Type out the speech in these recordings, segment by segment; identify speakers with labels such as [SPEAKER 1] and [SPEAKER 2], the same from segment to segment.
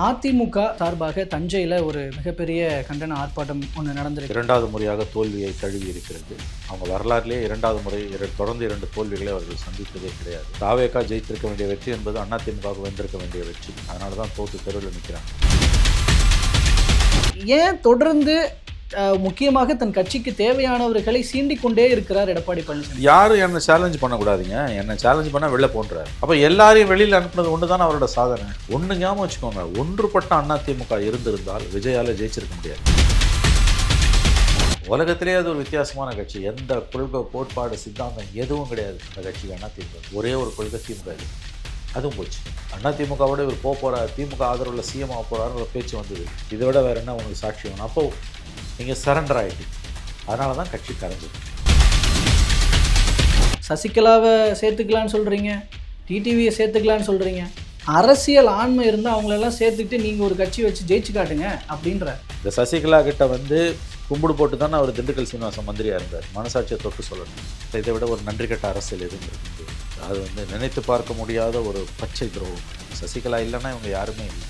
[SPEAKER 1] அதிமுக சார்பாக தஞ்சையில் ஒரு மிகப்பெரிய கண்டன ஆர்ப்பாட்டம் ஒன்று நடந்திருக்கு.
[SPEAKER 2] இரண்டாவது முறையாக தோல்வியை தழுவி இருக்கிறது. அவங்க வரலாற்றிலே இரண்டாவது முறை தொடர்ந்து 2 தோல்விகளை அவர்கள் சந்தித்ததே கிடையாது. தாவேகா ஜெயித்திருக்க வேண்டிய வெற்றி என்பது அதிமுகவுக்கு வென்றிருக்க வேண்டிய வெற்றி. அதனால தான் தோற்று தெருவில் நிற்கிறாங்க.
[SPEAKER 1] ஏன் தொடர்ந்து முக்கியமாக தன் கட்சிக்கு தேவையானவர்களை சீண்டிக் கொண்டே இருக்கிறார் எடப்பாடி பழனிசாமி?
[SPEAKER 2] யாரும் என்னை சேலஞ்ச் பண்ணக்கூடாதுங்க. என்னை சேலஞ்ச் பண்ணால் வெளில போன்றார். அப்போ எல்லாரையும் வெளியில் அனுப்புனது ஒன்று தானே அவரோட சாதனை. ஒன்று ஞாபகம் வச்சுக்கோங்க, ஒன்றுபட்ட அதிமுக இருந்திருந்தால் விஜயால ஜெயிச்சிருக்க முடியாது. உலகத்திலே அது ஒரு வித்தியாசமான கட்சி. எந்த கொள்கை கோட்பாடு சித்தாந்தம் எதுவும் கிடையாது அந்த கட்சிக்கு. அதிமுக ஒரே ஒரு கொள்கை திமுக இது, அதுவும் போச்சு. அதிமுகவோட இவர் போகிறார், திமுக ஆதரவுள்ள சிஎம் ஆக போகிறாருன்ற பேச்சு வந்தது. இதை விட வேறு என்ன உங்களுக்கு சாட்சி வேணும்? அப்போ நீங்கள் சரண்டர் ஆகிட்டு, அதனால தான் கட்சி கரைஞ்சது.
[SPEAKER 1] சசிகலாவை சேர்த்துக்கலான்னு சொல்கிறீங்க, டிடிவியை சேர்த்துக்கலான்னு சொல்கிறீங்க. அரசியல் ஆண்மை இருந்தால் அவங்களெல்லாம் சேர்த்துக்கிட்டு நீங்கள் ஒரு கட்சி வச்சு ஜெயிச்சு காட்டுங்க அப்படின்ற.
[SPEAKER 2] இந்த சசிகலா கிட்ட வந்து கும்பிடு போட்டு தானே அவர் திண்டுக்கல் சீனிவாசன் மந்திரியாக இருந்தார். மனசாட்சியை தொட்டு சொல்லணும். இதை விட ஒரு நன்றி கட்ட அரசியல் எதுவும் இருக்குது? அது வந்து நினைத்து பார்க்க முடியாத ஒரு பச்சை துரோகம். சசிகலா இல்லைன்னா இவங்க யாருமே இல்லை.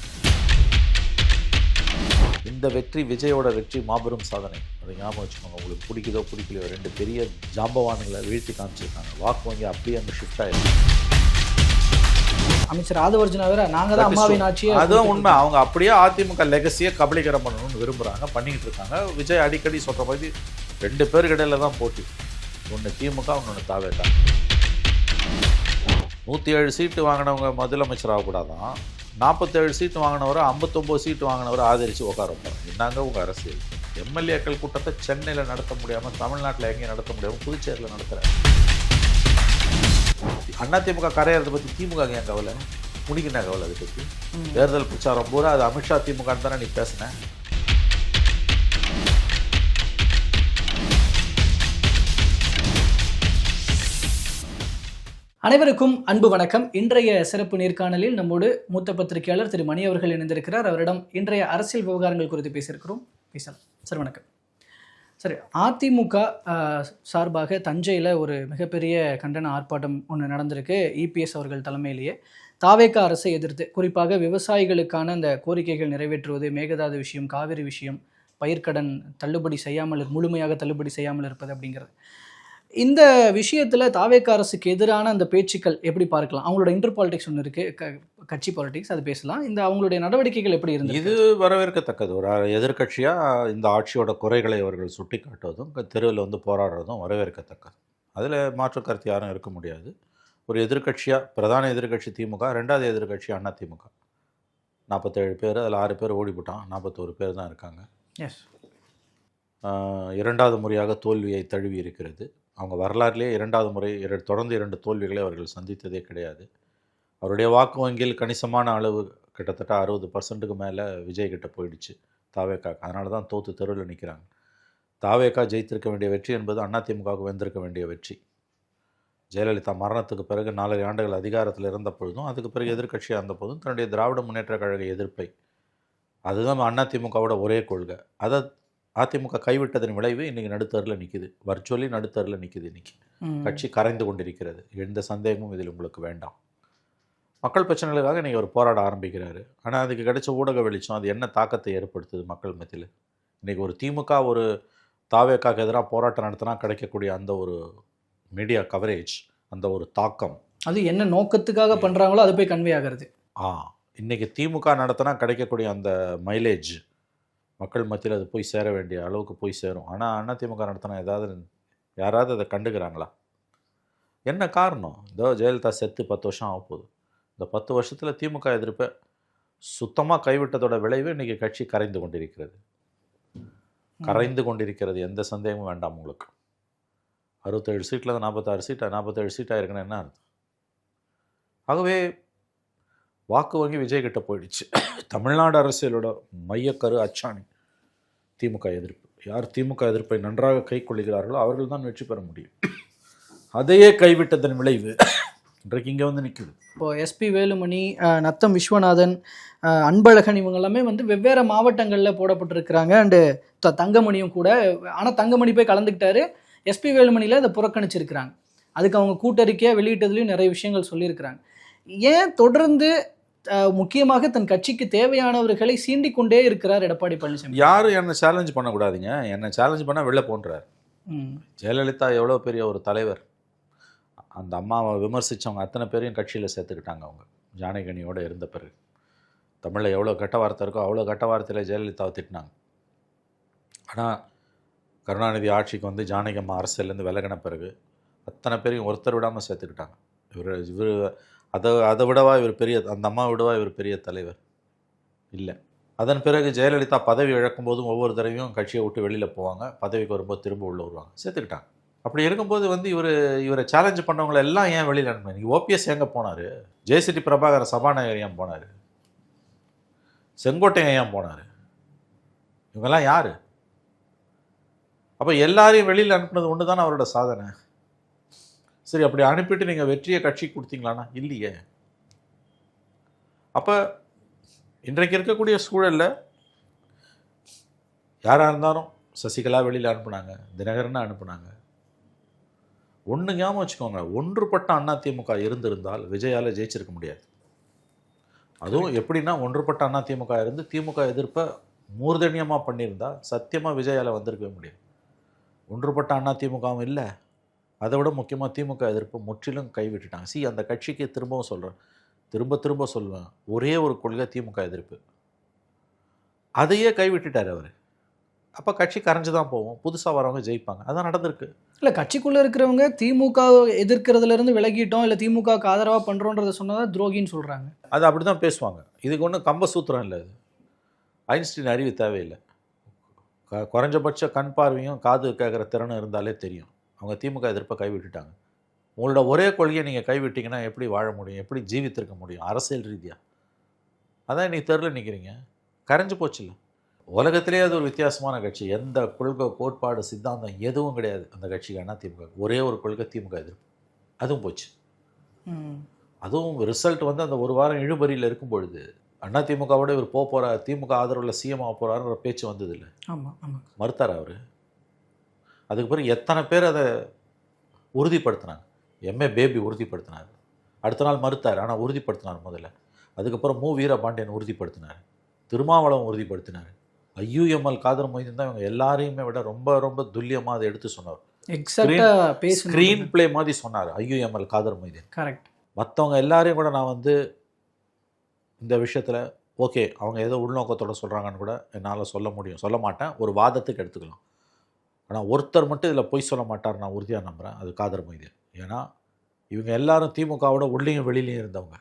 [SPEAKER 2] இந்த வெற்றி, விஜயோட வெற்றி மாபெரும் சாதனை. அதை ஞாபகம் வச்சுக்கோங்க. உங்களுக்கு பிடிக்குதோ பிடிக்கலையோ, 2 பெரிய ஜாம்பவான்களை வீழ்த்தி காமிச்சிருக்காங்க. வாக்கு வங்கி அப்படியே அங்கே ஷிஃப்ட் ஆயிருக்கு.
[SPEAKER 1] அமைச்சர் ஆதவர்ஜுனா வேற நாங்கள் தான் அம்மாவின் ஆட்சியை,
[SPEAKER 2] அதுதான் உண்மை. அவங்க அப்படியே அதிமுக லெகசியை கபலீகரம் பண்ணணும்னு விரும்புகிறாங்க, பண்ணிக்கிட்டு இருக்காங்க. விஜய் அடிக்கடி சொல்கிற மாதிரி 2 பேருக்கு இடையில தான் போட்டி. ஒன்று திமுக, ஒன்று தாவேகா. 107 சீட்டு வாங்கினவங்க முதலமைச்சர் ஆகக்கூடாதான், 47 சீட்டு வாங்கினவரை 59 சீட்டு வாங்கினவரை ஆதரித்து உட்கார வைப்பாங்க. என்னங்க உங்கள் அரசியல்? எம்எல்ஏக்கள் கூட்டத்தை சென்னையில் நடத்த முடியாமல், தமிழ்நாட்டில் எங்கேயும் நடத்த முடியாமல் புதுச்சேரியில் நடத்துகிறாங்க. அதிமுக கரையிறதை பற்றி திமுக ஏன் கவலை? முடிக்கினா கவலை அதை பற்றி? தேர்தல் பிரச்சாரம் பூரா அது அமித்ஷா திமுகன்னு தானே நீ பேசினேன்.
[SPEAKER 1] அனைவருக்கும் அன்பு வணக்கம். இன்றைய சிறப்பு நேர்காணலில் நம்மோடு மூத்த பத்திரிகையாளர் திரு மணி அவர்கள் இணைந்திருக்கிறார். அவரிடம் இன்றைய அரசியல் விவகாரங்கள் குறித்து பேசலாம். சார் வணக்கம். சரி, அதிமுக சார்பாக தஞ்சையில் ஒரு மிகப்பெரிய கண்டன ஆர்ப்பாட்டம் ஒன்று நடந்திருக்கு. இபிஎஸ் அவர்கள் தலைமையிலேயே தாவேகா அரசை எதிர்த்து, குறிப்பாக விவசாயிகளுக்கான அந்த கோரிக்கைகள் நிறைவேற்றுவது, மேகதாது விஷயம், காவிரி விஷயம், பயிர்க்கடன் தள்ளுபடி செய்யாமல், முழுமையாக தள்ளுபடி செய்யாமல் இருப்பது அப்படிங்கிறது. இந்த விஷயத்தில் தாவேகா அரசுக்கு எதிரான அந்த பேச்சுக்கள் எப்படி பார்க்கலாம்? அவங்களோட இன்டர் பாலிடிக்ஸ் ஒன்று இருக்குது, கட்சி பாலிடிக்ஸ், அது பேசலாம். இந்த அவங்களுடைய நடவடிக்கைகள் எப்படி இருந்தது?
[SPEAKER 2] இது வரவேற்கத்தக்கது. ஒரு எதிர்கட்சியாக இந்த ஆட்சியோட குறைகளை அவர்கள் சுட்டி காட்டுவதும் தெருவில் வந்து போராடுறதும் வரவேற்கத்தக்கது. அதில் மாற்று கருத்து யாரும் இருக்க முடியாது. ஒரு எதிர்கட்சியாக, பிரதான எதிர்கட்சி திமுக, 2வது எதிர்கட்சி அதிமுக. 47 பேர், அதில் 6 பேர் ஓடிவிட்டான், 41 பேர் தான் இருக்காங்க.
[SPEAKER 1] எஸ்.
[SPEAKER 2] இரண்டாவது முறையாக தோல்வியை தழுவி இருக்கிறது. அவங்க வரலாற்றிலே இரண்டாவது முறை தொடர்ந்து 2 தோல்விகளை அவர்கள் சந்தித்ததே கிடையாது. அவருடைய வாக்கு வங்கியில் கணிசமான அளவு, கிட்டத்தட்ட 60% மேலே விஜய் கிட்ட போயிடுச்சு தாவேகா. அதனால தான் தோற்று தெருவில் நிற்கிறாங்க. தாவேகா ஜெயித்திருக்க வேண்டிய வெற்றி என்பது அதிமுகவுக்கு வென்றிருக்க வேண்டிய வெற்றி. ஜெயலலிதா மரணத்துக்கு பிறகு 4 ஆண்டுகள் அதிகாரத்தில் இருந்த பொழுதும், அதுக்கு பிறகு எதிர்கட்சியாக இருந்த போதும் தன்னுடைய திராவிட முன்னேற்ற கழக எதிர்ப்பை, அதுதான் அதிமுகவோட ஒரே கொள்கை. அதை அதிமுக கைவிட்டதன் விளைவு இன்றைக்கி நடுத்தரில் நிற்கிது. வர்ச்சுவலி நடுத்தரில் நிற்கிது. இன்றைக்கி கட்சி கரைந்து கொண்டிருக்கிறது. எந்த சந்தேகமும் இதில் உங்களுக்கு வேண்டாம். மக்கள் பிரச்சனைகளுக்காக இன்றைக்கி அவர் போராட ஆரம்பிக்கிறாரு. ஆனால் அதுக்கு கிடைச்ச ஊடக வெளிச்சம் அது என்ன தாக்கத்தை ஏற்படுத்துது மக்கள் மத்தியில்? இன்றைக்கி ஒரு திமுக ஒரு தாவேக்காக்கு எதிராக போராட்டம் நடத்தினா கிடைக்கக்கூடிய அந்த ஒரு மீடியா கவரேஜ், அந்த ஒரு தாக்கம்,
[SPEAKER 1] அது என்ன நோக்கத்துக்காக பண்ணுறாங்களோ அது போய் கன்வே ஆகிறது.
[SPEAKER 2] இன்றைக்கி திமுக நடத்தினா கிடைக்கக்கூடிய அந்த மைலேஜ் மக்கள் மத்தியில் அது போய் சேர வேண்டிய அளவுக்கு போய் சேரும். ஆனால் அதிமுக நடத்தினா யாராவது அதை கண்டுக்கிறாங்களா? என்ன காரணம்? இதோ ஜெயலலிதா செத்து 10 வருஷம் ஆக போகுது. இந்த 10 வருஷத்தில் திமுக எதிர்ப்பை சுத்தமாக கைவிட்டதோட விளைவு இன்றைக்கி கட்சி கரைந்து கொண்டிருக்கிறது. எந்த சந்தேகமும் வேண்டாம் உங்களுக்கு. 67 சீட்டில் 47 சீட்டாக இருக்குன்னு என்ன அர்த்தம்? ஆகவே வாக்கு வங்கி விஜய் கிட்ட போயிடுச்சு. தமிழ்நாடு அரசியலோட மையக்கரு அச்சாணி திமுக எதிர்ப்பு. யார் திமுக எதிர்ப்பை நன்றாக கை கொள்ளுகிறார்களோ அவர்கள் தான் வெற்றி பெற முடியும். அதையே கைவிட்டதன் விளைவு இன்றைக்கு இங்கே வந்து நிற்குது.
[SPEAKER 1] இப்போது எஸ்பி வேலுமணி, நத்தம் விஸ்வநாதன், அன்பழகன் இவங்க எல்லாமே வந்து வெவ்வேறு மாவட்டங்களில் போடப்பட்டிருக்கிறாங்க. அண்டு தங்கமணியும் கூட. ஆனால் தங்கமணி போய் கலந்துக்கிட்டாரு. எஸ்பி வேலுமணியில் அதை புறக்கணிச்சிருக்கிறாங்க. அதுக்கு அவங்க கூட்டறிக்கையாக வெளியிட்டதுலேயும் நிறைய விஷயங்கள் சொல்லியிருக்கிறாங்க. ஏன் தொடர்ந்து முக்கியமாக தன் கட்சிக்கு தேவையானவர்களை சீண்டிக் கொண்டே இருக்கிறார் எடப்பாடி பழனிசாமி.
[SPEAKER 2] யாரும் என்னை சேலஞ்ச் பண்ணக்கூடாதுங்க. என்னை சேலஞ்ச் பண்ணால் வெளில போன்றார்.
[SPEAKER 1] ம்.
[SPEAKER 2] ஜெயலலிதா எவ்வளோ பெரிய ஒரு தலைவர். அந்த அம்மாவை விமர்சித்தவங்க அத்தனை பேரையும் கட்சியில் சேர்த்துக்கிட்டாங்க அவங்க ஜானகியோடு இருந்த பிறகு. தமிழில் எவ்வளோ கெட்ட வார்த்தை இருக்கோ அவ்வளோ கெட்ட வார்த்தையில் ஜெயலலிதாவை திட்டினாங்க. ஆனால் கருணாநிதி ஆட்சிக்கு வந்து ஜானகி அம்மா அரசியலேருந்து விலகின பிறகு அத்தனை பேரையும் ஒருத்தர் விடாமல் சேர்த்துக்கிட்டாங்க. இவர் அதை விடவா இவர் பெரிய, அந்த அம்மா விடவா இவர் பெரிய தலைவர் இல்லை. அதன் பிறகு ஜெயலலிதா பதவி இழக்கும்போதும் ஒவ்வொரு தடவையும் கட்சியை விட்டு வெளியில் போவாங்க, பதவிக்கு வரும்போது திரும்ப உள்ள வருவாங்க, சேர்த்துக்கிட்டாங்க. அப்படி இருக்கும்போது வந்து இவரை சேலஞ்ச் பண்ணவங்களை எல்லாம் ஏன் வெளியில் அனுப்புனாங்க? நீங்கள் ஓபிஎஸ் எங்கே போனார்? ஜேசிடி பிரபாகர் சபாநாயகர் ஏன் போனார்? செங்கோட்டையன் ஏன் போனார்? இவங்கெல்லாம் யார்? அப்போ எல்லாரையும் வெளியில் அனுப்புனது ஒன்று தானே அவரோட சாதனை. சரி, அப்படி அனுப்பிட்டு நீங்கள் வெற்றியை கட்சி கொடுத்தீங்களாண்ணா? இல்லையே. அப்போ இன்றைக்கு இருக்கக்கூடிய சூழலில் யாராக இருந்தாலும் சசிகலா வெளியில் அனுப்புனாங்க, தினகரனை அனுப்புனாங்க. ஒன்று ஞாபகம் வச்சுக்கோங்க, ஒன்றுபட்ட அதிமுக இருந்திருந்தால் விஜயால் ஜெயிச்சிருக்க முடியாது. அதுவும் எப்படின்னா, ஒன்றுபட்ட அதிமுக இருந்து திமுக எதிர்ப்பை மூர்தன்யமாக பண்ணியிருந்தா சத்தியமாக விஜயால் வந்திருக்கவே முடியாது. ஒன்றுபட்ட அதிமுகவும் இல்லை, அதை விட முக்கியமாக திமுக எதிர்ப்பு முற்றிலும் கைவிட்டுட்டாங்க. அந்த கட்சிக்கு திரும்பவும் சொல்கிறேன், திரும்ப சொல்லுவேன், ஒரே ஒரு கொள்கை திமுக எதிர்ப்பு. அதையே கைவிட்டுட்டார் அவர். அப்போ கட்சி கரைஞ்சு தான் போவோம், புதுசாக வரவங்க ஜெயிப்பாங்க. அதான் நடந்திருக்கு.
[SPEAKER 1] இல்லை, கட்சிக்குள்ளே இருக்கிறவங்க திமுக எதிர்க்கிறதுலேருந்து விலகிட்டோம், இல்லை திமுகவுக்கு ஆதரவாக பண்ணுறோன்றதை சொன்னதான் துரோகின்னு சொல்கிறாங்க.
[SPEAKER 2] அது அப்படி தான் பேசுவாங்க. இதுக்கு ஒன்றும் கம்ப சூத்திரம் இல்லை. அது ஐன்ஸ்டீன் அறிவு தேவையில்லை. குறைஞ்சபட்ச கண் பார்வையும் காது கேட்குற திறனும் இருந்தாலே தெரியும். அவங்க திமுக எதிர்ப்பை கைவிட்டுட்டாங்க. உங்களோட ஒரே கொள்கையை நீங்கள் கைவிட்டிங்கன்னா எப்படி வாழ முடியும், எப்படி ஜீவித்திருக்க முடியும் அரசியல் ரீதியாக? அதான் இன்றைக்கி தெருவில் நிற்கிறீங்க, கரைஞ்சு போச்சு. இல்லை, உலகத்திலே அது ஒரு வித்தியாசமான கட்சி. எந்த கொள்கை, கோட்பாடு, சித்தாந்தம் எதுவும் கிடையாது அந்த கட்சிக்கான திமுக. ஒரே ஒரு கொள்கை திமுக எதிர்ப்பு, அதுவும் போச்சு. அதுவும் ரிசல்ட் வந்து அந்த ஒரு வாரம் இழுபறியில் இருக்கும் பொழுது அதிமுகவோட இவர் போகிறார், திமுக ஆதரவில் சிஎம் ஆக போகிறாருன்ற பேச்சு வந்தது இல்லை. மறுத்தார் அவர். அதுக்கு பிறகு எத்தனை பேர் அதை உறுதிப்படுத்தினாங்க. எம்ஏ பேபி உறுதிப்படுத்தினார், அடுத்த நாள் மறுத்தார், ஆனால் உறுதிப்படுத்தினார் முதல்ல. அதுக்கப்புறம் மு வீரபாண்டியன் உறுதிப்படுத்தினார், திருமாவளவன் உறுதிப்படுத்தினார், ஐயுஎம்எல் காதர் மொய்தீன் தான் இவங்க எல்லாரையுமே விட ரொம்ப ரொம்ப துல்லியமாக அதை எடுத்து சொன்னார். ஸ்க்ரீன் பிளே மாதிரி சொன்னார் ஐயுஎம்எல் காதர் மொய்தீன்.
[SPEAKER 1] கரெக்ட்.
[SPEAKER 2] மற்றவங்க எல்லாரையும் கூட நான் வந்து இந்த விஷயத்தில் ஓகே, அவங்க ஏதோ உள்நோக்கத்தோடு சொல்கிறாங்கன்னு கூட என்னால் சொல்ல முடியும், சொல்ல மாட்டேன், ஒரு வாதத்துக்கு எடுத்துக்கலாம். ஆனால் ஒருத்தர் மட்டும் இதில் பொய் சொல்ல மாட்டார், நான் உறுதியாக நம்புகிறேன், அது காதர் மொய்தீன். ஏன்னா இவங்க எல்லாரும் திமுகவோட உள்ளேயும் வெளியிலையும் இருந்தவங்க.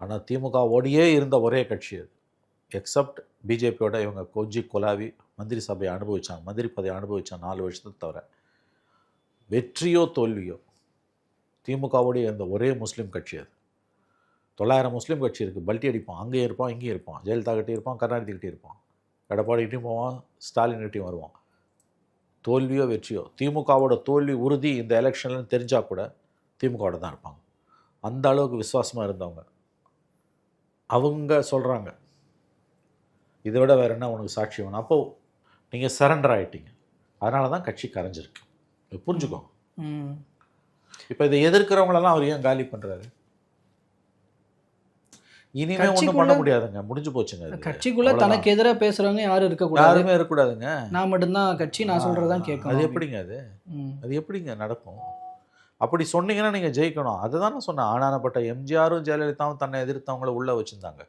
[SPEAKER 2] ஆனால் திமுகவோடையே இருந்த ஒரே கட்சி அது. எக்ஸப்ட் பிஜேபியோட இவங்க கொஞ்சி கொலாவி மந்திரி சபையை அனுபவித்தாங்க, மந்திரி பதவியை அனுபவித்தாங்க 4 வருஷத்தை தவிர. வெற்றியோ தோல்வியோ திமுகவோடைய இருந்த ஒரே முஸ்லீம் கட்சி அது. 900 முஸ்லீம் கட்சி இருக்குது, பல்ட்டி அடிப்பான், அங்கேயும் இருப்பான், இங்கேயும் இருப்பான், ஜெயலலிதா கிட்டே இருப்பான், கருணாநிதிக்கிட்டே இருப்பான், எடப்பாடிக்கிட்டையும் போவான், ஸ்டாலின்கிட்டையும் வருவான். தோல்வியோ வெற்றியோ திமுகவோட தோல்வி உறுதி இந்த எலெக்ஷன்லன்னு தெரிஞ்சால் கூட திமுகவோட தான் இருப்பாங்க. அந்த அளவுக்கு விசுவாசமாக இருந்தவங்க. அவங்க சொல்கிறாங்க, இதை விட வேறு என்ன உனக்கு சாட்சி வேணும்? அப்போது நீங்கள் சரண்டர் ஆகிட்டீங்க, அதனால தான் கட்சி கரைஞ்சிருக்கு. புரிஞ்சுக்கோங்க. இப்போ இதை எதிர்க்கிறவங்களெல்லாம் அவர் ஏன் காலி பண்ணுறாரு? இனிமே ஒன்றும் பண்ண முடியாதுங்க, முடிஞ்சு போச்சுங்க.
[SPEAKER 1] கட்சிக்குள்ள தனக்கு எதிராக பேசுறவங்க யாரும் இருக்கக்கூடாது,
[SPEAKER 2] யாருமே இருக்கக்கூடாதுங்க.
[SPEAKER 1] நான் மட்டும்தான் கட்சி, நான் சொல்றதான் கேட்கணும்.
[SPEAKER 2] அது எப்படிங்க? அது எப்படிங்க நடக்கும்? அப்படி சொன்னீங்கன்னா நீங்கள் ஜெயிக்கணும். அதுதான் நான் சொன்னேன். ஆனானப்பட்ட எம்ஜிஆரும் ஜெயலலிதாவும் தன்னை எதிர்த்தவங்கள உள்ளே வச்சுருந்தாங்க.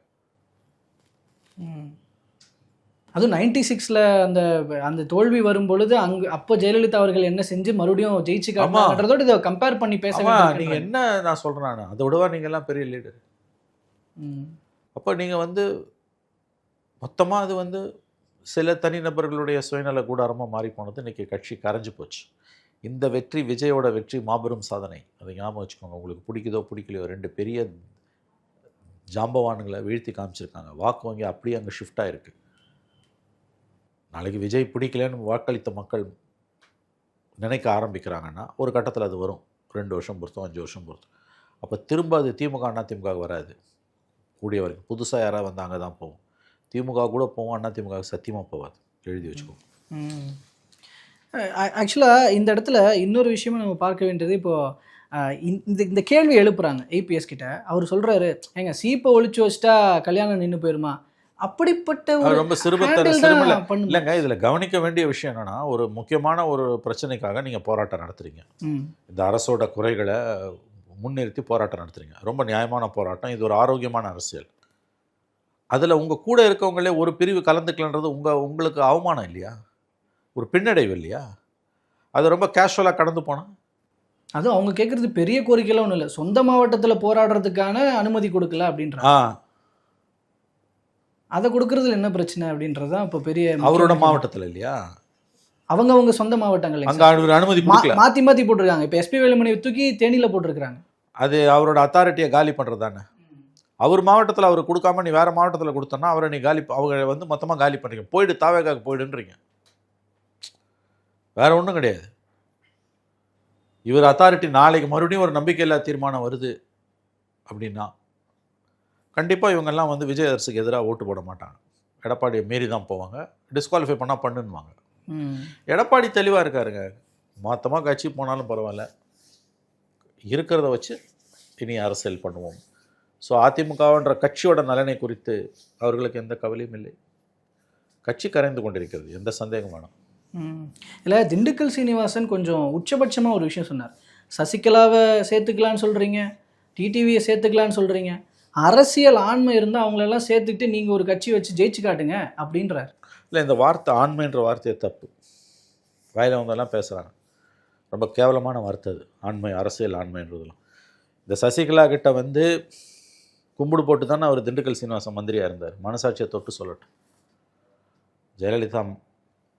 [SPEAKER 1] அதுவும் 96ல் அந்த அந்த தோல்வி வரும் பொழுது அப்போ ஜெயலலிதா அவர்கள் என்ன செஞ்சு மறுபடியும் ஜெயிச்சு காட்டுறதோடு இதை கம்பேர் பண்ணி பேச.
[SPEAKER 2] நீங்கள் என்ன நான் சொல்கிறேன், அதை விடவா நீங்கள் எல்லாம் பெரிய லீடர்? அப்போ நீங்கள் வந்து மொத்தமாக அது வந்து சில தனிநபர்களுடைய சுயநல கூடாரமாக மாறி போனது. இன்றைக்கி கட்சி கரைஞ்சு போச்சு. இந்த வெற்றி, விஜயோட வெற்றி மாபெரும் சாதனை. அதை ஞாபகம் வச்சுக்கோங்க. உங்களுக்கு பிடிக்குதோ பிடிக்கலையோ 2 பெரிய ஜாம்பவான்களை வீழ்த்தி காமிச்சிருக்காங்க. வாக்கு வங்கி அப்படியே அங்கே ஷிஃப்ட் ஆகிருக்கு. நாளைக்கு விஜய் பிடிக்கலன்னு வாக்களித்த மக்கள் நினைக்க ஆரம்பிக்கிறாங்கன்னா ஒரு கட்டத்தில் அது வரும். 2 வருஷம் பொறுத்தோம், 5 வருஷம் பொறுத்தோம். அப்போ திரும்ப அது திமுக அதிமுக வராது. கூடிய வரைக்கும் புதுசாக யாராவது வந்து அங்கே தான் போவோம். திமுக கூட போவோம், அதிமுக சத்தியமாக போகாது. எழுதி வச்சுக்கோங்க.
[SPEAKER 1] ஆக்சுவலாக இந்த இடத்துல இன்னொரு விஷயமும் நம்ம பார்க்க வேண்டியது, இப்போது இந்த இந்த கேள்வி எழுப்புறாங்க ஏபிஎஸ் கிட்ட. அவர் சொல்றாரு, ஏங்க சீப்பை ஒழிச்சு வச்சுட்டா கல்யாணம் நின்று போயிருமா? அப்படிப்பட்ட ஒரு
[SPEAKER 2] ரொம்ப சிறுபத்தர
[SPEAKER 1] handle
[SPEAKER 2] சிறுமல
[SPEAKER 1] தான் பண்ணுமா?
[SPEAKER 2] இல்லைங்க. இதில் கவனிக்க வேண்டிய விஷயம் என்னன்னா, ஒரு முக்கியமான ஒரு பிரச்சனைக்காக நீங்கள் போராட்டம் நடத்துறீங்க.
[SPEAKER 1] ம்.
[SPEAKER 2] இந்த அரசோட குறைகளை முன்னிறுத்தி போராட்டம் நடத்துறீங்க. ரொம்ப நியாயமான போராட்டம். இது ஒரு ஆரோக்கியமான அரசியல். அதில் உங்கள் கூட இருக்கவங்களே ஒரு பிரிவு கலந்துக்கலன்றது உங்களுக்கு அவமானம் இல்லையா? ஒரு பின்னடைவு இல்லையா? அது ரொம்ப கேஷுவலாக கடந்து போனால்
[SPEAKER 1] அதுவும் அவங்க கேட்குறது பெரிய கோரிக்கைலாம் ஒன்றும் இல்லை. சொந்த மாவட்டத்தில் போராடுறதுக்கான அனுமதி கொடுக்கல அப்படின்றாங்க. அதை கொடுக்கறதுல என்ன பிரச்சனை அப்படின்றது தான் இப்போ பெரிய
[SPEAKER 2] அவரோட
[SPEAKER 1] முக்கியமான
[SPEAKER 2] மாவட்டத்தில் இல்லையா?
[SPEAKER 1] அவங்க சொந்த மாவட்டங்கள்
[SPEAKER 2] அங்கே அவர் அனுமதி கொடுக்கல.
[SPEAKER 1] மாற்றி மாற்றி போட்டிருக்காங்க. இப்போ எஸ்பி வேலுமணியை தூக்கி தேனியில் போட்டிருக்கிறாங்க.
[SPEAKER 2] அது அவரோட அத்தாரிட்டியை காலி பண்ணுறது தானே. அவர் மாவட்டத்தில் அவர் கொடுக்காம நீ வேறு மாவட்டத்தில் கொடுத்தோன்னா அவரை நீ அவங்க வந்து மொத்தமாக காலி பண்ணுறீங்க. போயிடு, தாவேக்காக்கு போயிடுன்றீங்க. வேற ஒன்றும் கிடையாது. இவர் அத்தாரிட்டி நாளைக்கு மறுபடியும் ஒரு நம்பிக்கையில்லா தீர்மானம் வருது அப்படின்னா கண்டிப்பாக இவங்கெல்லாம் வந்து விஜய் அரசுக்கு எதிராக ஓட்டு போட மாட்டாங்க. எடப்பாடியை மீறி தான் போவாங்க. டிஸ்குவாலிஃபை பண்ணால் பண்ணுன்னுவாங்க. எடப்பாடி தெளிவாக இருக்காருங்க. மொத்தமாக கட்சி போனாலும் பரவாயில்ல, இருக்கிறத வச்சு இனி அரசியல் பண்ணுவோம். ஸோ அதிமுகன்ற கட்சியோட நலனை குறித்து அவர்களுக்கு எந்த கவலையும் இல்லை. கட்சி கரைந்து கொண்டிருக்கிறது, எந்த சந்தேகம் வேணும்.
[SPEAKER 1] இல்லை, திண்டுக்கல் சீனிவாசன் கொஞ்சம் உச்சபட்சமாக ஒரு விஷயம் சொன்னார். சசிகலாவை சேர்த்துக்கலான்னு சொல்கிறீங்க, டிடிவியை சேர்த்துக்கலான்னு சொல்கிறீங்க, அரசியல் ஆண்மை இருந்தால் அவங்களெல்லாம் சேர்த்துக்கிட்டு நீங்கள் ஒரு கட்சி வச்சு ஜெயிச்சு காட்டுங்க அப்படின்றார்.
[SPEAKER 2] இல்லை, இந்த வார்த்தை ஆண்மைன்ற வார்த்தையை தப்பு. வாயில் வந்தெல்லாம் பேசுகிறாங்க. ரொம்ப கேவலமான வார்த்தை அது, ஆண்மை, அரசியல் ஆண்மைன்றதுலாம். இந்த சசிகலா கிட்ட வந்து கும்பிடு போட்டு தானே அவர் திண்டுக்கல் சீனிவாசன் மந்திரியாக இருந்தார். மனசாட்சியை தொட்டு சொல்லட்டும். ஜெயலலிதா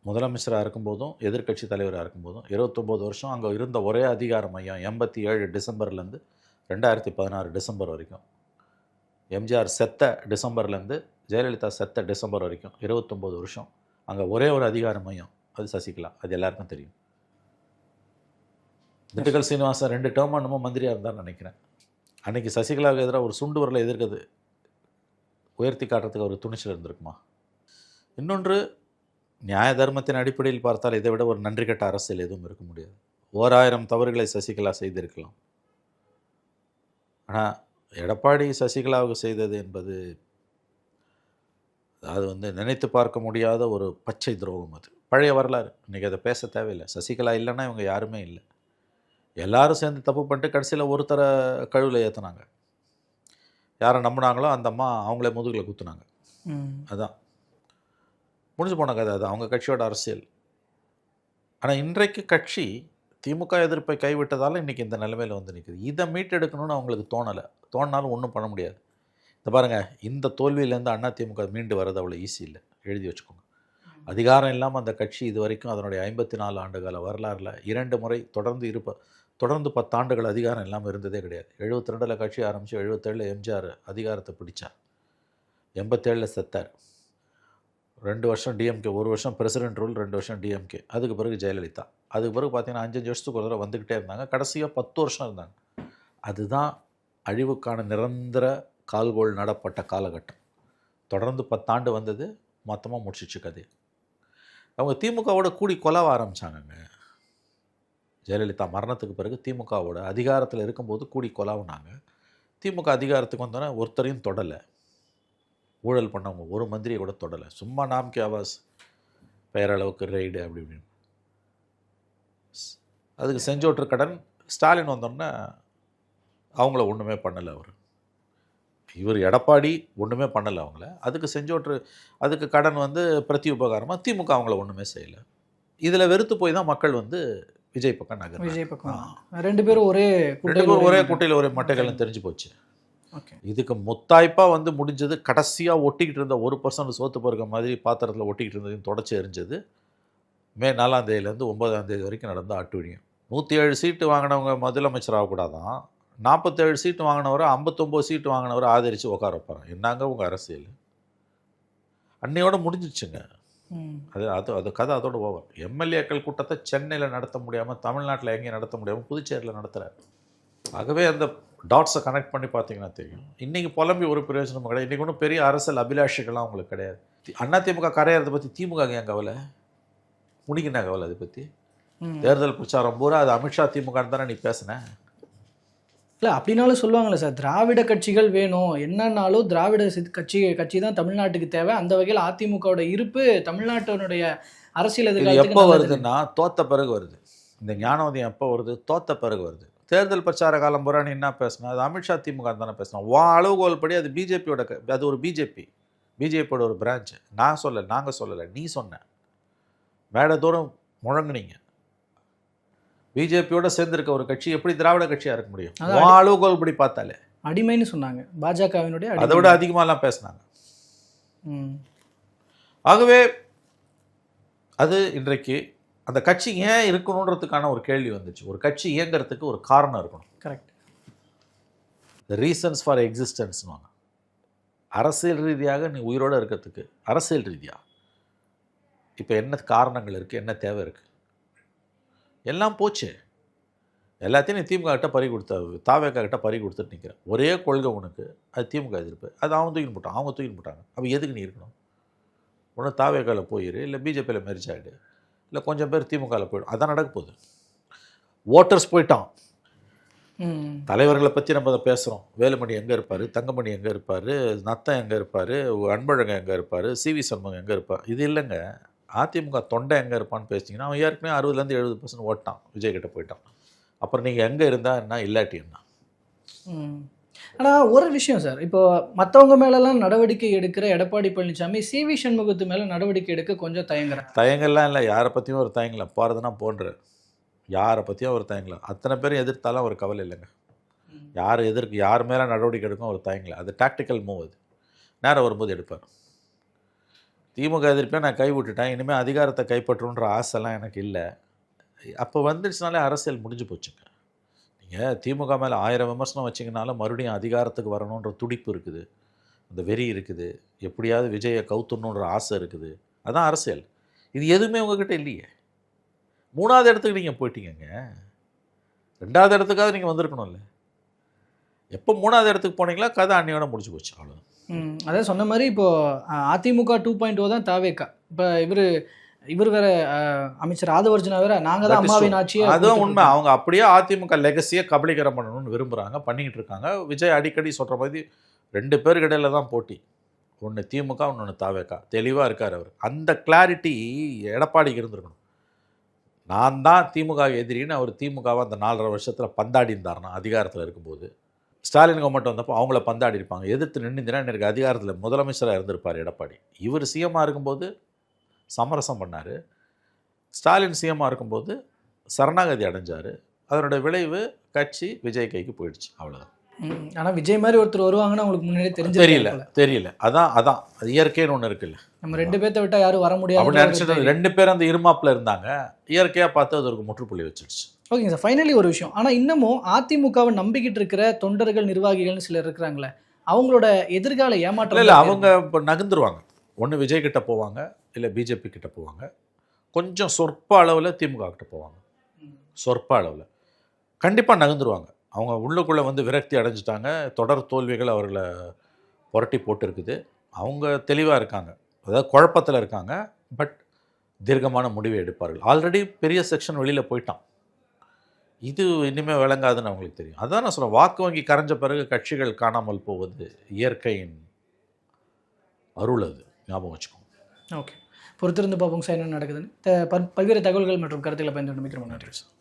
[SPEAKER 2] முதலமைச்சராக இருக்கும்போதும் எதிர்க்கட்சி தலைவராக இருக்கும்போதும் 29 வருஷம் அங்கே இருந்த ஒரே அதிகார மையம் 87 டிசம்பர்லேருந்து 2016 டிசம்பர் வரைக்கும். எம்ஜிஆர் செத்த டிசம்பர்லேருந்து ஜெயலலிதா செத்த டிசம்பர் வரைக்கும் 29 வருஷம் அங்கே ஒரே ஒரு அதிகார மையம், அது சசிகலா. அது எல்லாருக்கும் தெரியும். திண்டுக்கல் சீனிவாசன் 2 டேர்ம் என்னமோ மந்திரியாக இருந்தான்னு நினைக்கிறேன். அன்றைக்கி சசிகலாவுக்கு எதிராக ஒரு சுண்டு வரலை எதிர்க்கிறது உயர்த்தி காட்டுறதுக்கு ஒரு துணிச்சல் இருந்திருக்குமா? இன்னொன்று, நியாய தர்மத்தின் அடிப்படையில் பார்த்தால் இதை விட ஒரு நன்றி கட்ட அரசியல் எதுவும் இருக்க முடியாது. 1000 தவறுகளை சசிகலா செய்திருக்கலாம். ஆனால் எடப்பாடி சசிகலாவுக்கு செய்தது என்பது அது வந்து நினைத்து பார்க்க முடியாத ஒரு பச்சை துரோகம். அது பழைய வரலாறு. இன்றைக்கி அதை பேச தேவையில்லை. சசிகலா இல்லைன்னா இவங்க யாருமே இல்லை. எல்லாரும் சேர்ந்து தப்பு பண்ணிட்டு கடைசியில் ஒருத்தரை கழுவில் ஏற்றுனாங்க. யாரை நம்பினாங்களோ அந்த அம்மா அவங்களே முதுகில் குத்துனாங்க. அதுதான் முடிஞ்சு போன கதை. அது அவங்க கட்சியோட அரசியல். ஆனால் இன்றைக்கு கட்சி திமுக எதிர்ப்பை கைவிட்டதால் இன்றைக்கி இந்த நிலைமையில் வந்து நிற்குது. இதை மீட்டெடுக்கணும்னு அவங்களுக்கு தோணினாலும் ஒன்றும் பண்ண முடியாது. இந்த பாருங்கள், இந்த தோல்வியிலேருந்து அதிமுக மீண்டு வர்றது அவ்வளோ ஈஸி இல்லை. எழுதி வச்சுக்கோங்க. அதிகாரம் இல்லாமல் அந்த கட்சி இது வரைக்கும் அதனுடைய 54 ஆண்டுகால வரலாறில் 2 முறை தொடர்ந்து 10 ஆண்டுகள் அதிகாரம் இல்லாமல் இருந்ததே கிடையாது. 72 கட்சி ஆரம்பித்து 77 எம்ஜிஆர் அதிகாரத்தை பிடிச்சார். 87 செத்தார். 2 வருஷம் டிஎம்கே, 1 வருஷம் பிரசிடென்ட் ரூல், 2 வருஷம் டிஎம்கே. அதுக்கு பிறகு ஜெயலலிதா. அதுக்கு பிறகு பார்த்தீங்கன்னா 5 வருஷத்துக்கு ஒரு தடவை வந்துக்கிட்டே இருந்தாங்க. கடைசியாக 10 வருஷம் இருந்தாங்க. அதுதான் அழிவுக்கான நிரந்தர கால்கோள் நடப்பட்ட காலகட்டம். தொடர்ந்து 10 ஆண்டு வந்தது, மொத்தமாக முடிச்சிச்சு கதை. அவங்க திமுகவோட கூடி கொலாவ ஆரம்பித்தாங்கங்க. ஜெயலலிதா மரணத்துக்கு பிறகு திமுகவோட அதிகாரத்தில் இருக்கும்போது கூடி கொலாவுனாங்க. திமுக அதிகாரத்துக்கு வந்தோன்னே ஒருத்தரையும் தொடலை. ஊழல் பண்ணவங்க ஒரு மந்திரியை கூட தொடலை. சும்மா நாம்கே ஆவாஸ், பெயரளவுக்கு ரெய்டு அப்படி இப்படின்னு. அதுக்கு செஞ்சோற்று கடன். ஸ்டாலின் வந்தோன்னே அவங்கள ஒன்றுமே பண்ணலை. இவர் எடப்பாடி ஒன்றுமே பண்ணலை அவங்கள. அதுக்கு செஞ்சோற்று, அதுக்கு கடன் வந்து பிரதி உபகாரமாக திமுக அவங்கள ஒன்றுமே செய்யலை. இதில் வெறுத்து போய் தான் மக்கள் வந்து விஜய் பக்கம் நகர்.
[SPEAKER 1] விஜய் பக்கம் 2 பேரும் ஒரே
[SPEAKER 2] குட்டையில் ஒரே மட்டைகள்னு தெரிஞ்சு போச்சு. இதுக்கு முத்தாய்ப்பாக வந்து முடிஞ்சது, கடைசியாக ஒட்டிக்கிட்டு இருந்த 1% சோத்து பருக்க மாதிரி பாத்திரத்தில் ஒட்டிக்கிட்டு இருந்ததையும் தொடச்சி எரிஞ்சது மே 4ஆம் தேதியிலேருந்து 9ஆம் தேதி வரைக்கும் நடந்த ஆட்டுவழியும். 107 சீட்டு வாங்கினவங்க முதலமைச்சர் ஆகக்கூடாதான், 47 சீட்டு வாங்கினவரை 59 சீட்டு வாங்கினவரை ஆதரித்து உட்கார வைப்பாங்க. என்னங்க உங்கள் அரசியல்? அன்னையோட முடிஞ்சிச்சுங்க. அது கதை அதோட ஓவர். எம்எல்ஏக்கள் கூட்டத்தை சென்னையில் நடத்த முடியாமல், தமிழ்நாட்டில் எங்கேயும் நடத்த முடியாமல் புதுச்சேரியில் நடத்துகிறார். ஆகவே அந்த டாட்ஸை கனெக்ட் பண்ணி பார்த்தீங்கன்னா தெரியும். இன்றைக்கி புலம்பி ஒரு பிரயோஜனமும் கிடையாது. இன்றைக்கி ஒன்றும் பெரிய அரசியல் அபிலாஷைகள்லாம் அவங்களுக்கு கிடையாது. அதிமுக கரையிறதை பற்றி திமுக ஏன் கவலை? முடிக்கினா கவலை அதை பற்றி? தேர்தல் பிரச்சாரம் பூரா அது அமித்ஷா திமுகன்னு தானே நீ பேசுன.
[SPEAKER 1] இல்லை அப்படின்னாலும் சொல்லுவாங்கள்ல சார், திராவிட கட்சிகள் வேணும், என்னன்னாலும் திராவிட கட்சி தான் தமிழ்நாட்டுக்கு தேவை. அந்த வகையில் அதிமுகவோட இருப்பு தமிழ்நாட்டினுடைய அரசியல்
[SPEAKER 2] இது
[SPEAKER 1] எதிர்காலத்துக்கு
[SPEAKER 2] எப்போ
[SPEAKER 1] நல்லது.
[SPEAKER 2] வருதுன்னா தோத்த பிறகு வருது. இந்த ஞானோதயம் எப்போ வருது? தோத்த பிறகு வருது. தேர்தல் பிரச்சார காலம் பூரா நீ என்ன பேசினா, அது அமித்ஷா திமுக தானே பேசினோம். அளவுகோல் படி அது பிஜேபியோட அது ஒரு பிஜேபியோட ஒரு பிரான்ச். நான் சொல்லலை, நாங்கள் சொல்லலை, நீ சொன்ன மேடை தூரம் முழங்குனீங்க. பிஜேபியோட சேர்ந்திருக்க ஒரு கட்சி எப்படி திராவிட கட்சியாக இருக்க முடியும்? அளவுகோல் படி பார்த்தாலே
[SPEAKER 1] அடிமைன்னு சொன்னாங்க பாஜகவினுடைய.
[SPEAKER 2] அதை விட அதிகமாகலாம் பேசினாங்க. ஆகவே அது இன்றைக்கு அந்த கட்சி ஏன் இருக்கணுன்றதுக்கான ஒரு கேள்வி வந்துச்சு. ஒரு கட்சி இயங்கிறதுக்கு ஒரு காரணம் இருக்கணும்.
[SPEAKER 1] கரெக்ட்.
[SPEAKER 2] த ரீசன்ஸ் ஃபார் எக்ஸிஸ்டன்ஸ்னுவாங்க. அரசியல் ரீதியாக நீ உயிரோடு இருக்கிறதுக்கு அரசியல் ரீதியாக இப்போ என்ன காரணங்கள் இருக்குது, என்ன தேவை இருக்குது? எல்லாம் போச்சு. எல்லாத்தையும் நீ திமுக கிட்ட பறி கொடுத்த, தாவேக்கா கிட்ட பறி கொடுத்துட்டு நிற்கிற. ஒரே கொள்கை உனக்கு, அது திமுக எதிர்ப்பு. அது அவன் தூக்கின்னு போட்டான், அவங்க தூக்கின்னு போட்டாங்க. அப்போ எதுக்கு நீ இருக்கணும்? ஒன்று தாவேக்காவில் போயிரு, இல்லை பிஜேபியில் மெரிச் ஆகிடு, இல்லை கொஞ்சம் பேர் திமுகவில் போயிடும். அதான் நடக்க போகுது. ஓட்டர்ஸ் போயிட்டான். தலைவர்களை பற்றி நம்ம அதை பேசுகிறோம். வேலுமணி எங்கே இருப்பார், தங்கமணி எங்கே இருப்பார், நத்தம் எங்கே இருப்பார், அன்பழகன் எங்கே இருப்பார், சிவி சண்முகம் எங்கே இருப்பார். இது இல்லைங்க. அதிமுக தொண்டை எங்கே இருப்பான்னு பேசிட்டிங்கன்னா அவன் ஏற்கனவே 60-70% ஓட்டான், விஜய் கிட்ட போயிட்டான். அப்புறம் நீங்கள் எங்கே இருந்தால் என்ன, இல்லாட்டி என்ன?
[SPEAKER 1] ஆனால் ஒரு விஷயம் சார், இப்போ மற்றவங்க மேலெல்லாம் நடவடிக்கை எடுக்கிற எடப்பாடி பழனிசாமி சிவி சண்முகத்து மேலே நடவடிக்கை எடுக்க கொஞ்சம்
[SPEAKER 2] தயங்கலாம் இல்லை. யாரை பற்றியும் ஒரு தயங்கலை. போகிறதுனா போன்ற யாரை பற்றியும் ஒரு தயங்கலை. அத்தனை பேரும் எதிர்த்தாலும் அவர் கவலை இல்லைங்க. யார் மேலே நடவடிக்கை எடுக்கும் ஒரு தயங்கலை. அது டாக்டிக்கல் மூவ். அது நேரம் வரும்போது எடுப்பார். திமுக எதிர்ப்பே நான் கை விட்டுட்டேன், இனிமேல் அதிகாரத்தை கைப்பற்றுன்ற ஆசைலாம் எனக்கு இல்லை. அப்போ வந்துடுச்சுனாலே அரசியல் முடிஞ்சு போச்சுங்க. நீங்கள் திமுக மேலே 1000 விமர்சனம் வச்சிங்கனாலும் மறுபடியும் அதிகாரத்துக்கு வரணுன்ற துடிப்பு இருக்குது, அந்த வெறி இருக்குது, எப்படியாவது விஜயை கவுத்துணுன்ற ஆசை இருக்குது. அதான் அரசியல். இது எதுவுமே உங்ககிட்ட இல்லையே. 3வது இடத்துக்கு நீங்கள் போயிட்டீங்க. 2வது இடத்துக்காவது நீங்கள் வந்திருக்கணும்ல. எப்போ 3வது இடத்துக்கு போனீங்களா கதை அன்னையோட முடிச்சு போச்சு. அவ்வளோதான்.
[SPEAKER 1] அதான் சொன்ன மாதிரி இப்போது அதிமுக 2.0 தான் தாவேக்கா. இப்போ இவர் வேற அமைச்சர் ஆதவர்ஜுனா வேற நாங்கள் தான் அம்மாவின் ஆட்சியை.
[SPEAKER 2] அதுவும் உண்மை. அவங்க அப்படியே அதிமுக லெகசியை கபலீகரம் பண்ணணும்னு விரும்புகிறாங்க, பண்ணிக்கிட்டு இருக்காங்க. விஜய் அடிக்கடி சொல்கிற மாதிரி 2 பேருக்கு இடையில தான் போட்டி. ஒன்று திமுக, ஒன்று தாவேக்கா. தெளிவாக இருக்கார் அவர். அந்த கிளாரிட்டி எடப்பாடிக்கு இருந்திருக்கணும். நான் தான் திமுக எதிரின்னு அவர் திமுகவை அந்த 4.5 வருஷத்தில் பந்தாடி இருந்தார்னா அதிகாரத்தில் இருக்கும்போது. ஸ்டாலின் கவர்மெண்ட் வந்தப்போ அவங்கள பந்தாடி இருப்பாங்க. எதிர்த்து நின்றுனா எனக்கு அதிகாரத்தில் முதலமைச்சராக இருந்திருப்பார் எடப்பாடி. இவர் சிஎம்மாக இருக்கும்போது சமரசம் பண்ணார். ஸ்டாலின் சிஎம்மாக இருக்கும்போது சரணாகதி அடைஞ்சார். அதனுடைய விளைவு கட்சி விஜய் கைக்கு போயிடுச்சு. அவ்வளோதான்.
[SPEAKER 1] ஆனால் விஜய் மாதிரி ஒருத்தர் வருவாங்கன்னு அவங்களுக்கு முன்னாடியே
[SPEAKER 2] தெரியல. அதான் அது இயற்கைன்னு ஒன்று இருக்குல்ல.
[SPEAKER 1] நம்ம 2 பேர்த்த விட்டால் யாரும் வர முடியாது
[SPEAKER 2] அப்படின்னு நினச்சிட்டு 2 பேர் அந்த இருமாப்பில் இருந்தாங்க. இயற்கையாக பார்த்து அது ஒரு முற்றுப்புள்ளி வச்சிடுச்சு.
[SPEAKER 1] ஓகேங்க சார். ஃபைனலி ஒரு விஷயம், ஆனால் இன்னமும் அதிமுகவை நம்பிக்கிட்டு இருக்கிற தொண்டர்கள், நிர்வாகிகள்னு சிலர் இருக்கிறாங்களே, அவங்களோட எதிர்கால ஏமாற்றம்
[SPEAKER 2] இல்லை. அவங்க இப்போ நகர்ந்துருவாங்க. ஒன்று விஜய் கிட்ட போவாங்க, இல்லை பிஜேபி கிட்ட போவாங்க. கொஞ்சம் சொற்ப அளவில் திமுக கிட்ட போவாங்க. சொற்ப அளவில் கண்டிப்பாக நகர்ந்துருவாங்க. அவங்க உள்ளுக்குள்ளே வந்து விரக்தி அடைஞ்சிட்டாங்க. தொடர் தோல்விகள் அவர்களை புரட்டி போட்டு. அவங்க தெளிவாக இருக்காங்க, அதாவது குழப்பத்தில் இருக்காங்க. பட் தீர்க்கமான முடிவை எடுப்பார்கள். ஆல்ரெடி பெரிய செக்ஷன் வெளியில் போயிட்டான். இது இனிமேல் விளங்காதுன்னு அவங்களுக்கு தெரியும். அதான் நான் சொல்கிறேன், வாக்கு வங்கி கரைஞ்ச பிறகு கட்சிகள் காணாமல் போவது இயற்கையின் அருள். அது ஞாபகம் வச்சுக்கோங்க.
[SPEAKER 1] ஓகே, பொறுத்திருந்து பார்ப்போம் சார் என்ன நடக்குதுன்னு. பல்வேறு தகவல்கள் மற்றும் கருத்துக்களை பயன்படுத்த மிக்க நன்றி சார்.